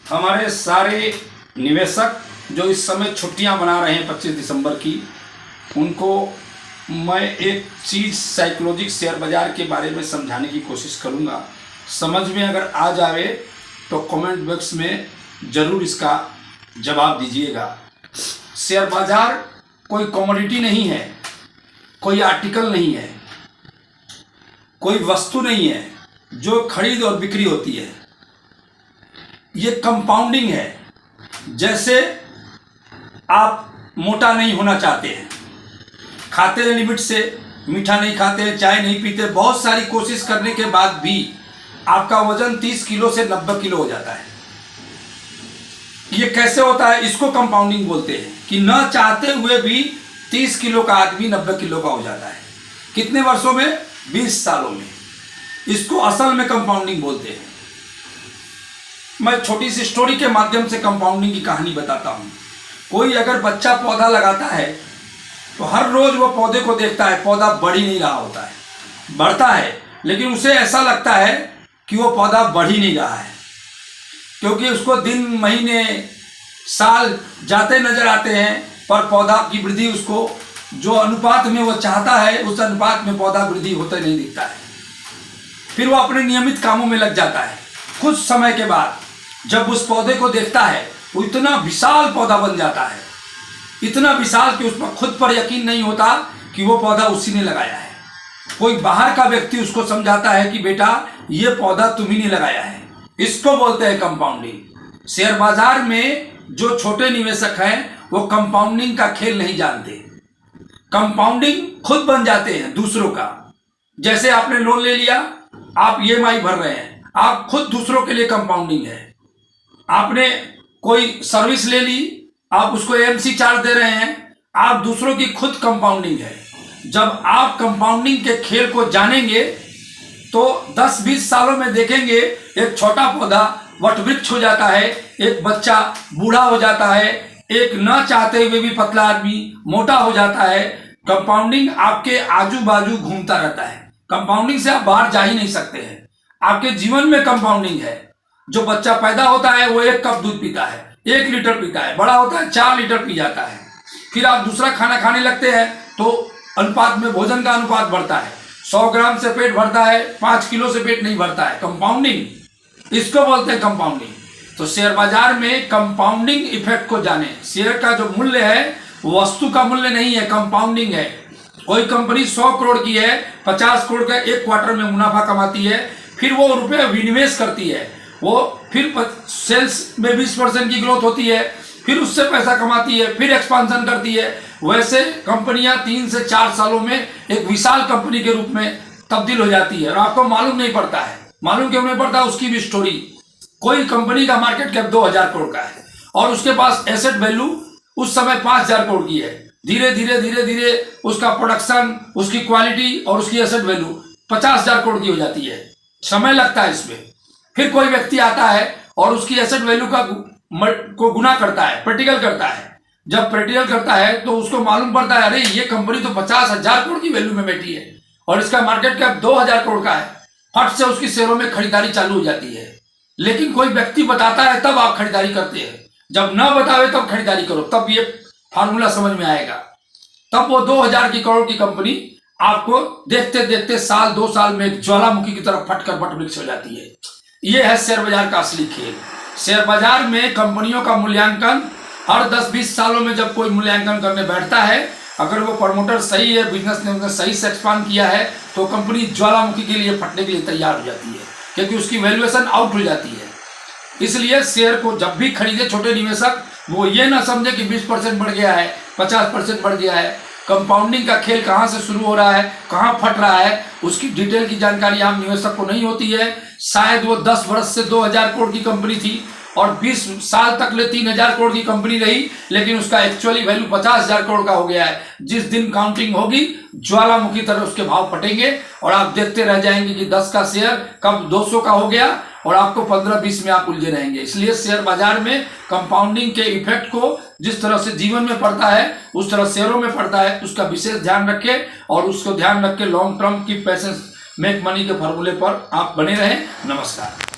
हमारे सारे निवेशक जो इस समय छुट्टियां बना रहे हैं 25 दिसंबर की, उनको मैं एक चीज़ साइकोलॉजिक शेयर बाज़ार के बारे में समझाने की कोशिश करूंगा। समझ में अगर आ जाए तो कमेंट बॉक्स में ज़रूर इसका जवाब दीजिएगा। शेयर बाज़ार कोई कमोडिटी नहीं है, कोई आर्टिकल नहीं है, कोई वस्तु नहीं है जो खरीद और बिक्री होती है। ये कंपाउंडिंग है। जैसे आप मोटा नहीं होना चाहते हैं, खाते हैं लिमिट से, मीठा नहीं खाते, चाय नहीं पीते, बहुत सारी कोशिश करने के बाद भी आपका वजन 30 किलो से 90 किलो हो जाता है। ये कैसे होता है? इसको कंपाउंडिंग बोलते हैं कि न चाहते हुए भी 30 किलो का आदमी 90 किलो का हो जाता है। कितने वर्षों में? 20 सालों में। इसको असल में कंपाउंडिंग बोलते हैं। मैं छोटी सी स्टोरी के माध्यम से कंपाउंडिंग की कहानी बताता हूँ। कोई अगर बच्चा पौधा लगाता है तो हर रोज वो पौधे को देखता है, पौधा बढ़ ही नहीं रहा होता है, बढ़ता है, लेकिन उसे ऐसा लगता है कि वो पौधा बढ़ ही नहीं रहा है, क्योंकि उसको दिन, महीने, साल जाते नजर आते हैं, पर पौधा की वृद्धि उसको जो अनुपात में वो चाहता है उस अनुपात में पौधा वृद्धि होते नहीं दिखता है। फिर वो अपने नियमित कामों में लग जाता है। कुछ समय के बाद जब उस पौधे को देखता है वो इतना विशाल पौधा बन जाता है, इतना विशाल कि उसमें खुद पर यकीन नहीं होता कि वो पौधा उसी ने लगाया है। कोई बाहर का व्यक्ति उसको समझाता है कि बेटा ये पौधा तुम ही ने लगाया है। इसको बोलते हैं कंपाउंडिंग। शेयर बाजार में जो छोटे निवेशक हैं वो कंपाउंडिंग का खेल नहीं जानते। कंपाउंडिंग खुद बन जाते हैं दूसरों का। जैसे आपने लोन ले लिया, आप EMI भर रहे हैं, आप खुद दूसरों के लिए कंपाउंडिंग है। आपने कोई सर्विस ले ली, आप उसको AMC चार्ज दे रहे हैं, आप दूसरों की खुद कंपाउंडिंग है। जब आप कंपाउंडिंग के खेल को जानेंगे तो 10-20 सालों में देखेंगे एक छोटा पौधा वटवृक्ष हो जाता है, एक बच्चा बूढ़ा हो जाता है, एक न चाहते हुए भी पतला आदमी मोटा हो जाता है। कंपाउंडिंग आपके आजू बाजू घूमता रहता है। कंपाउंडिंग से आप बाहर जा ही नहीं सकते हैं। आपके जीवन में कंपाउंडिंग है। जो बच्चा पैदा होता है वो 1 कप दूध पीता है, 1 लीटर पीता है, बड़ा होता है 4 लीटर पी जाता है। फिर आप दूसरा खाना खाने लगते हैं तो अनुपात में भोजन का अनुपात बढ़ता है। 100 ग्राम से पेट भरता है, 5 किलो से पेट नहीं भरता है। कंपाउंडिंग, इसको बोलते हैं कंपाउंडिंग। तो शेयर बाजार में कंपाउंडिंग इफेक्ट को जाने। शेयर का जो मूल्य है वस्तु का मूल्य नहीं है, कंपाउंडिंग है। कोई कंपनी 100 करोड़ की है, 50 करोड़ का 1 क्वार्टर में मुनाफा कमाती है, फिर वो रुपए विनिवेश करती है, वो फिर सेल्स में 20% की ग्रोथ होती है, फिर उससे पैसा कमाती है, फिर एक्सपांशन करती है। वैसे कंपनियां 3 से 4 सालों में एक विशाल कंपनी के रूप में तब्दील हो जाती है और आपको मालूम नहीं पड़ता है। मालूम क्यों नहीं पड़ता? उसकी भी स्टोरी। कोई कंपनी का मार्केट कैप 2000 करोड़ का है और उसके पास एसेट वैल्यू उस समय 5000 करोड़ की है। धीरे धीरे धीरे धीरे उसका प्रोडक्शन, उसकी क्वालिटी और उसकी एसेट वैल्यू 50,000 करोड़ की हो जाती है। समय लगता है इसमें। फिर कोई व्यक्ति आता है और उसकी एसेट वैल्यू को गुना करता है, प्रैक्टिकल करता है। जब प्रैक्टिकल करता है तो उसको मालूम पड़ता है अरे ये कंपनी तो 50,000 करोड़ की वैल्यू में बैठी है और इसका मार्केट कैप 2000 करोड़ का है। फट से उसकी शेयरों में खरीदारी चालू हो जाती है। लेकिन कोई व्यक्ति बताता है तब आप खरीदारी करते हैं, जब न बतावे तब खरीदारी करो, तब ये फार्मूला समझ में आएगा। तब वो 2000 की करोड़ की कंपनी आपको देखते देखते साल 2 साल में एक ज्वालामुखी की तरफ फटकर वटवृक्ष हो जाती है। ये है शेयर बाजार का असली खेल। शेयर बाजार में कंपनियों का मूल्यांकन हर 10-20 सालों में जब कोई मूल्यांकन करने बैठता है, अगर वो प्रमोटर सही है, बिजनेस ने उसने सही से एक्सपांड किया है, तो कंपनी ज्वालामुखी के लिए फटने के लिए तैयार हो जाती है, क्योंकि उसकी वैल्यूएशन आउट हो जाती है। इसलिए शेयर को जब भी खरीदे छोटे निवेशक, वो ये ना समझे कि 20% बढ़ गया है, 50% बढ़ गया है। कंपाउंडिंग का खेल कहाँ से शुरू हो रहा है, कहाँ फट रहा है, उसकी डिटेल की जानकारी आम निवेशक को नहीं होती है। शायद वो 10 वर्ष से 2000 करोड़ की कंपनी थी और 20 साल तक ले 3000 करोड़ की कंपनी रही, लेकिन उसका एक्चुअली वैल्यू 50,000 करोड़ का हो गया है। जिस दिन काउंटिंग होगी ज्वालामुखी तरह उसके भाव फटेंगे और आप देखते रह जाएंगे कि 10 का शेयर कब 200 का हो गया और आपको 15-20 में आप उलझे रहेंगे। इसलिए शेयर बाजार में कंपाउंडिंग के इफेक्ट को जिस तरह से जीवन में पड़ता है उस तरह शेयरों में पड़ता है, उसका विशेष ध्यान रखें और उसको ध्यान रख के लॉन्ग टर्म की पैसेंस मेक मनी के फॉर्मूले पर आप बने रहें। नमस्कार।